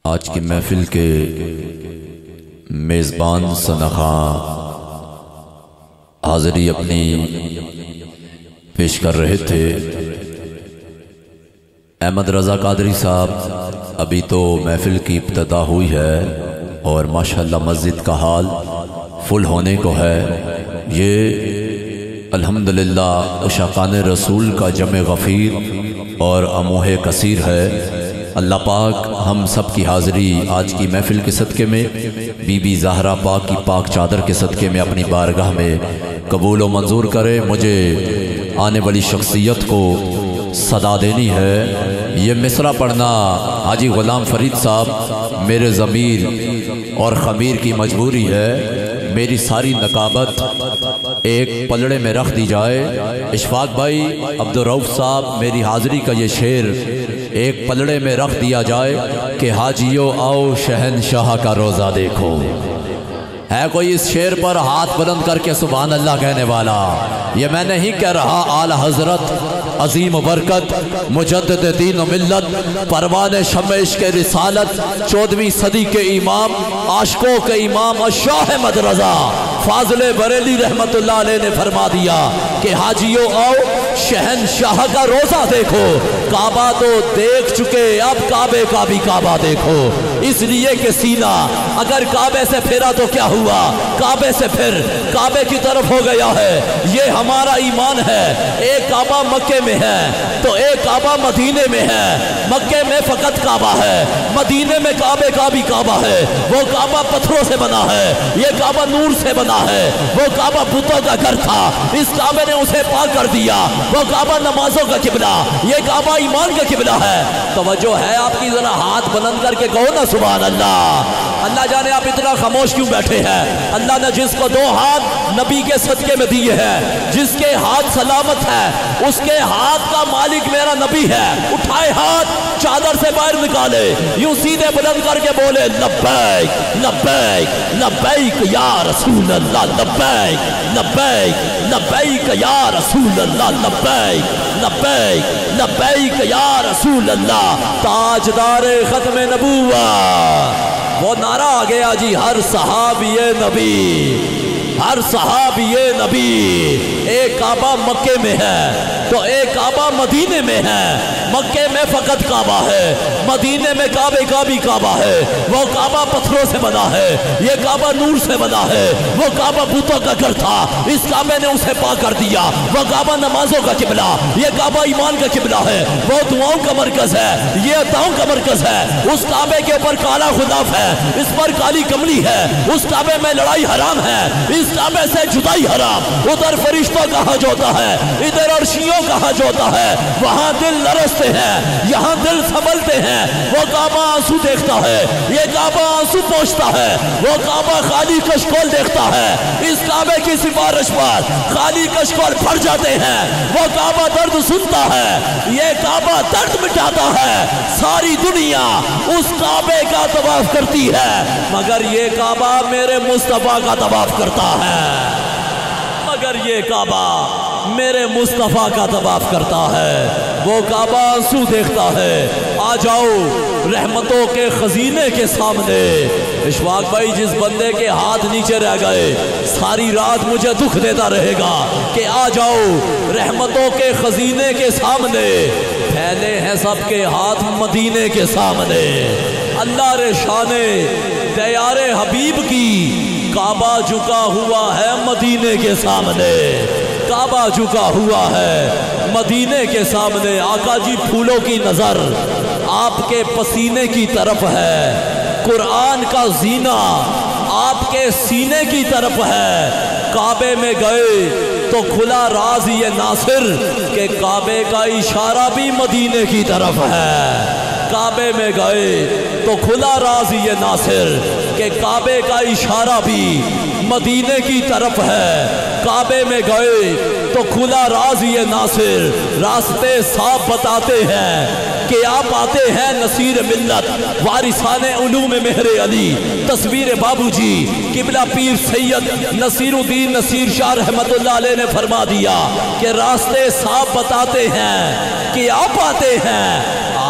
آج کی محفل کے میزبان ثناخواں حاضری اپنی پیش کر رہے تھے احمد رضا قادری صاحب۔ ابھی تو محفل کی ابتدا ہوئی ہے اور ماشاءاللہ مسجد کا حال فل ہونے کو ہے۔ یہ الحمدللہ عشاقان رسول کا جمع غفیر اور اموہ کثیر ہے۔ اللہ پاک ہم سب کی حاضری آج کی محفل کے صدقے میں بی بی زہرا پاک کی پاک چادر کے صدقے میں اپنی بارگاہ میں قبول و منظور کرے۔ مجھے آنے والی شخصیت کو صدا دینی ہے۔ یہ مصرع پڑھنا حاجی غلام فرید صاحب میرے ضمیر اور خمیر کی مجبوری ہے۔ میری ساری نقابت ایک پلڑے میں رکھ دی جائے۔ اشفاق بھائی عبدالرؤف صاحب میری حاضری کا یہ شعر ایک پلڑے میں رکھ دیا جائے کہ حاجیو آؤ شہنشاہ کا روزہ دیکھو۔ ہے کوئی اس شعر پر ہاتھ بلند کر کے سبحان اللہ کہنے والا؟ یہ میں نہیں کہہ رہا، اعلی حضرت عظیم برکت مجدد دین و ملت پروان شمع عشق رسالت 14ویں صدی کے امام عاشقوں کے امام شاہ احمد رضا فاضل بریلی رحمت اللہ علیہ نے فرما دیا کہ حاجیو آؤ شہنشاہ کا روزہ دیکھو۔ کعبہ تو دیکھ چکے، اب کعبے کا بھی کعبہ دیکھو۔ اس لیے کہ سینہ اگر کعبے سے پھرا تو کیا ہوا؟ کعبے سے پھر کعبے کی طرف ہو گیا ہے۔ یہ ہمارا ایمان ہے۔ ایک کعبہ مکے میں ہے تو ایک کعبہ مدینے میں ہے۔ مکے میں فقط کعبہ ہے، مدینے میں کعبے کا بھی کعبہ ہے۔ وہ کعبہ پتھروں سے بنا ہے، یہ کعبہ نور سے بنا ہے۔ وہ کعبہ بتوں کا گھر تھا، اس کعبے نے اسے پاک کر دیا۔ وہ کعبہ نمازوں کا قبلہ، یہ کعبہ ایمان کا قبلہ ہے۔ توجہ ہے آپ کی؟ ذرا ہاتھ بلند کر کے کہو نا سبحان اللہ۔ اللہ جانے آپ اتنا خاموش کیوں بیٹھے ہیں؟ اللہ نے جس کو 2 ہاتھ نبی کے صدقے میں دیے ہیں، جس کے ہاتھ سلامت ہے، اس کے ہاتھ کا مالک میرا نبی ہے۔ اٹھائے ہاتھ چادر سے باہر نکالے، یوں سیدھے بلند کر کے بولے لبیک لبیک لبیک یا رسول اللہ، لبیک لبیک لبیک یا رسول اللہ، لبیک لبیک لبیک یا رسول اللہ۔ تاجدار ختم نبوت، وہ نعرہ آ گیا جی، ہر صحابی نبی، ہر صحابی نبی۔ ایک کعبہ مکے میں ہے تو ایک کعبہ مدینے میں ہے۔ مکے میں فقط کعبہ ہے، مدینے میں کعبے کا بھی کعبہ ہے۔ وہ کعبہ پتھروں سے بنا ہے، یہ کعبہ نور سے بنا ہے۔ وہ کعبہ بتوں کا گھر تھا، اس کعبے نے اسے پاک کر دیا۔ وہ کعبہ نمازوں کا قبلہ، یہ کعبہ ایمان کا قبلہ ہے۔ وہ دعاؤں کا مرکز ہے، یہ عطاؤں کا مرکز ہے۔ اس کعبے کے اوپر کالا خلاف ہے، اس پر کالی کملی ہے۔ اس کعبے میں لڑائی حرام ہے، اس کعبے سے جدائی حرام۔ ادھر فرشتوں کا حج ہوتا ہے، ادھر عرشیوں کا حج ہوتا ہے۔ وہاں دل لرزتے ہیں، یہاں دل سنبھلتے ہیں۔ وہ کعبہ آنسو دیکھتا ہے، یہ کعبہ آنسو پوچھتا ہے۔ وہ کعبہ خالی کشکول دیکھتا ہے، اس کعبے کی سفارش پر خالی کشکول پھٹ جاتے ہیں۔ وہ کعبہ درد سنتا ہے، یہ کعبہ درد مٹاتا ہے۔ ساری دنیا اس کعبے کا طواف کرتی ہے مگر یہ کعبہ میرے مصطفیٰ کا طواف کرتا ہے، مگر یہ کعبہ میرے مصطفیٰ کا طواف کرتا ہے۔ وہ کعبہ آنسو دیکھتا ہے۔ آ جاؤ رحمتوں کے خزینے کے سامنے۔ اشفاق بھائی جس بندے کے ہاتھ نیچے رہ گئے ساری رات مجھے دکھ دیتا رہے گا کہ آ جاؤ رحمتوں کے خزینے کے سامنے۔ پھیلے ہیں سب کے ہاتھ مدینے کے سامنے۔ اللہ رے شان دیار حبیب کی کعبہ جھکا ہوا ہے مدینے کے سامنے، کعبہ جھکا ہوا ہے مدینے کے سامنے۔ آقا جی پھولوں کی نظر آپ کے پسینے کی طرف ہے، قرآن کا زینہ آپ کے سینے کی طرف ہے۔ کعبے میں گئے تو کھلا راز یہ ناصر کہ کعبے کا اشارہ بھی مدینے کی طرف ہے۔ کعبے میں گئے تو کھلا راز یہ ناصر کہ کعبے کا اشارہ بھی مدینے کی طرف ہے۔ کعبے میں گئے تو کھلا راز یہ ناصر راستے صاف بتاتے ہیں کہ آپ آتے ہیں نصیر ملت وارثان علوم مہر علی تصویر بابو جی قبلہ پیر سید نصیر الدین نصیر شاہ رحمت اللہ علیہ نے فرما دیا کہ راستے صاف بتاتے ہیں کہ آپ آتے ہیں۔